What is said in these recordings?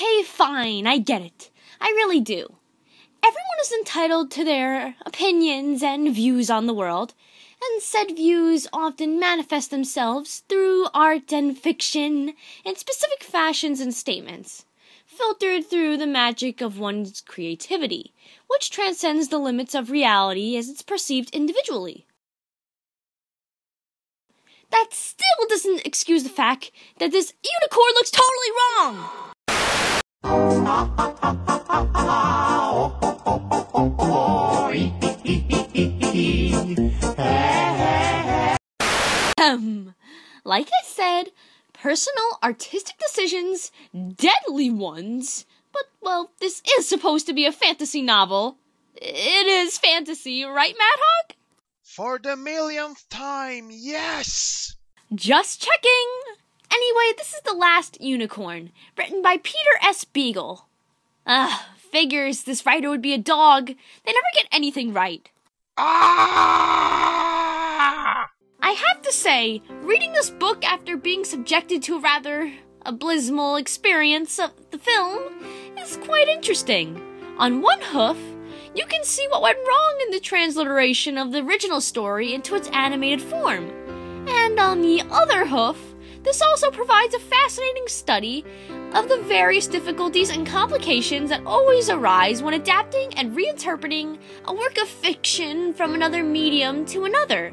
Okay, fine, I get it. I really do. Everyone is entitled to their opinions and views on the world, and said views often manifest themselves through art and fiction in specific fashions and statements, filtered through the magic of one's creativity, which transcends the limits of reality as it's perceived individually. That still doesn't excuse the fact that this unicorn looks totally wrong! Like I said, personal artistic decisions, deadly ones, but, well, this is supposed to be a fantasy novel. It is fantasy, right, Madhog? For the millionth time, yes! Just checking! Anyway, this is The Last Unicorn, written by Peter S. Beagle. Figures this writer would be a dog. They never get anything right. Ah! I have to say, reading this book after being subjected to a rather abysmal experience of the film is quite interesting. On one hoof, you can see what went wrong in the transliteration of the original story into its animated form. And on the other hoof, this also provides a fascinating study of the various difficulties and complications that always arise when adapting and reinterpreting a work of fiction from another medium to another.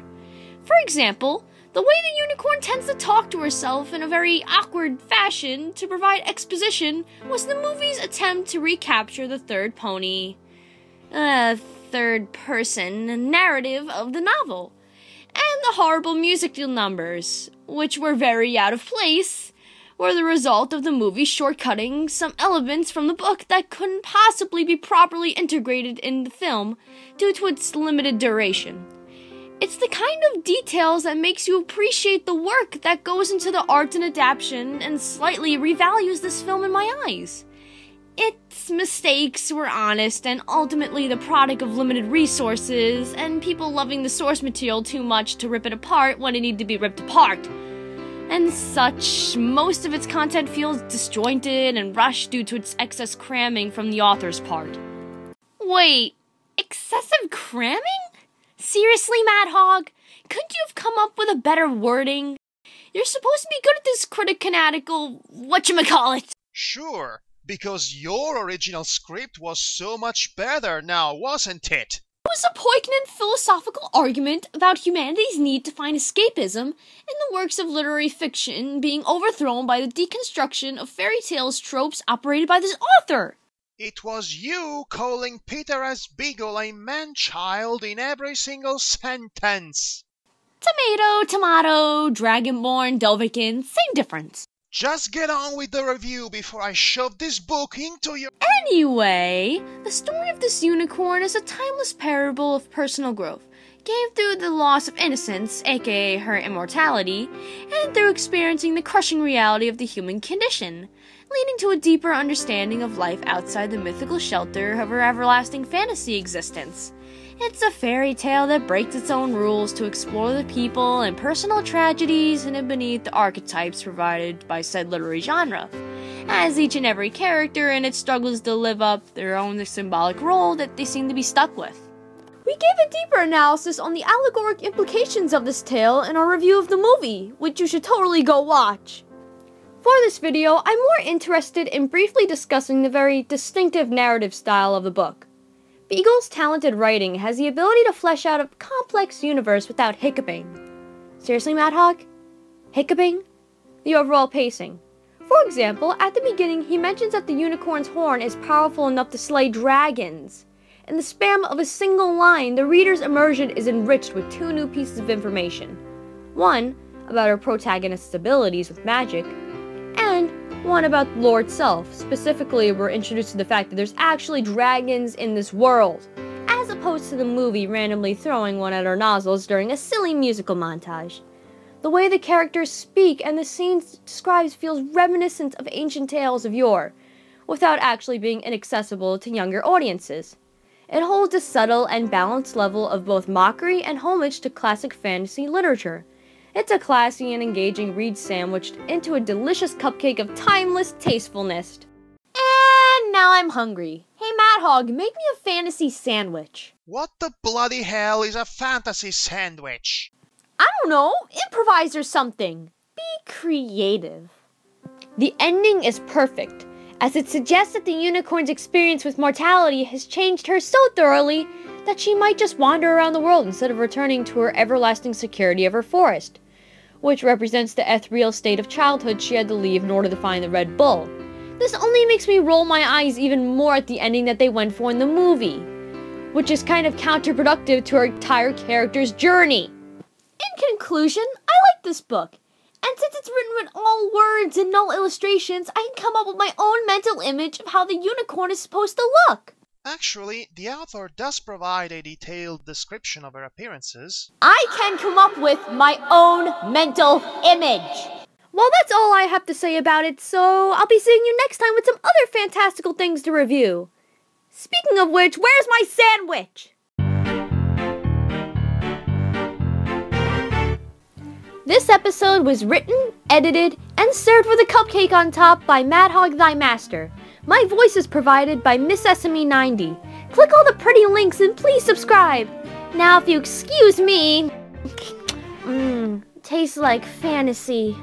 For example, the way the unicorn tends to talk to herself in a very awkward fashion to provide exposition was the movie's attempt to recapture the third-person narrative of the novel, and the horrible musical numbers, which were very out of place, were the result of the movie shortcutting some elements from the book that couldn't possibly be properly integrated in the film due to its limited duration. It's the kind of details that makes you appreciate the work that goes into the art and adaptation and slightly revalues this film in my eyes. Its mistakes were honest and ultimately the product of limited resources and people loving the source material too much to rip it apart when it needed to be ripped apart. And such, most of its content feels disjointed and rushed due to its excess cramming from the author's part. Wait, excessive cramming? Seriously, Madhog? Couldn't you have come up with a better wording? You're supposed to be good at this criticanatical whatchamacallit. Sure, because your original script was so much better now, wasn't it? It was a poignant philosophical argument about humanity's need to find escapism in the works of literary fiction being overthrown by the deconstruction of fairy tales tropes operated by this author. It was you calling Peter S. Beagle a man-child in every single sentence. Tomato, tomato, dragonborn, Delvikin, same difference. Just get on with the review before I shove this book into your... Anyway, the story of this unicorn is a timeless parable of personal growth, gained through the loss of innocence, aka her immortality, and through experiencing the crushing reality of the human condition, leading to a deeper understanding of life outside the mythical shelter of her everlasting fantasy existence. It's a fairy tale that breaks its own rules to explore the people and personal tragedies hidden beneath the archetypes provided by said literary genre, as each and every character in it struggles to live up their own symbolic role that they seem to be stuck with. We gave a deeper analysis on the allegoric implications of this tale in our review of the movie, which you should totally go watch. For this video, I'm more interested in briefly discussing the very distinctive narrative style of the book. Beagle's talented writing has the ability to flesh out a complex universe without hiccuping. Seriously, Madhog? Hiccuping? The overall pacing. For example, at the beginning, he mentions that the unicorn's horn is powerful enough to slay dragons. In the span of a single line, the reader's immersion is enriched with two new pieces of information. One, about our protagonist's abilities with magic, and one about lore itself. Specifically, we're introduced to the fact that there's actually dragons in this world, as opposed to the movie randomly throwing one at our nozzles during a silly musical montage. The way the characters speak and the scenes described feels reminiscent of ancient tales of yore, without actually being inaccessible to younger audiences. It holds a subtle and balanced level of both mockery and homage to classic fantasy literature. It's a classy and engaging read sandwiched into a delicious cupcake of timeless tastefulness. And now I'm hungry. Hey, Madhog, make me a fantasy sandwich. What the bloody hell is a fantasy sandwich? I don't know. Improvise or something. Be creative. The ending is perfect, as it suggests that the unicorn's experience with mortality has changed her so thoroughly that she might just wander around the world instead of returning to her everlasting security of her forest, which represents the ethereal state of childhood she had to leave in order to find the Red Bull. This only makes me roll my eyes even more at the ending that they went for in the movie, which is kind of counterproductive to her entire character's journey. In conclusion, I like this book, and since it's written with all words and no illustrations, I can come up with my own mental image of how the unicorn is supposed to look. Actually, the author does provide a detailed description of her appearances. I can come up with my own mental image. Well, that's all I have to say about it, so I'll be seeing you next time with some other fantastical things to review. Speaking of which, where's my sandwich? This episode was written, edited, and served with a cupcake on top by Madhog Thy Master. My voice is provided by Miss Sesame 90. Click all the pretty links and please subscribe. Now, if you excuse me, tastes like fantasy.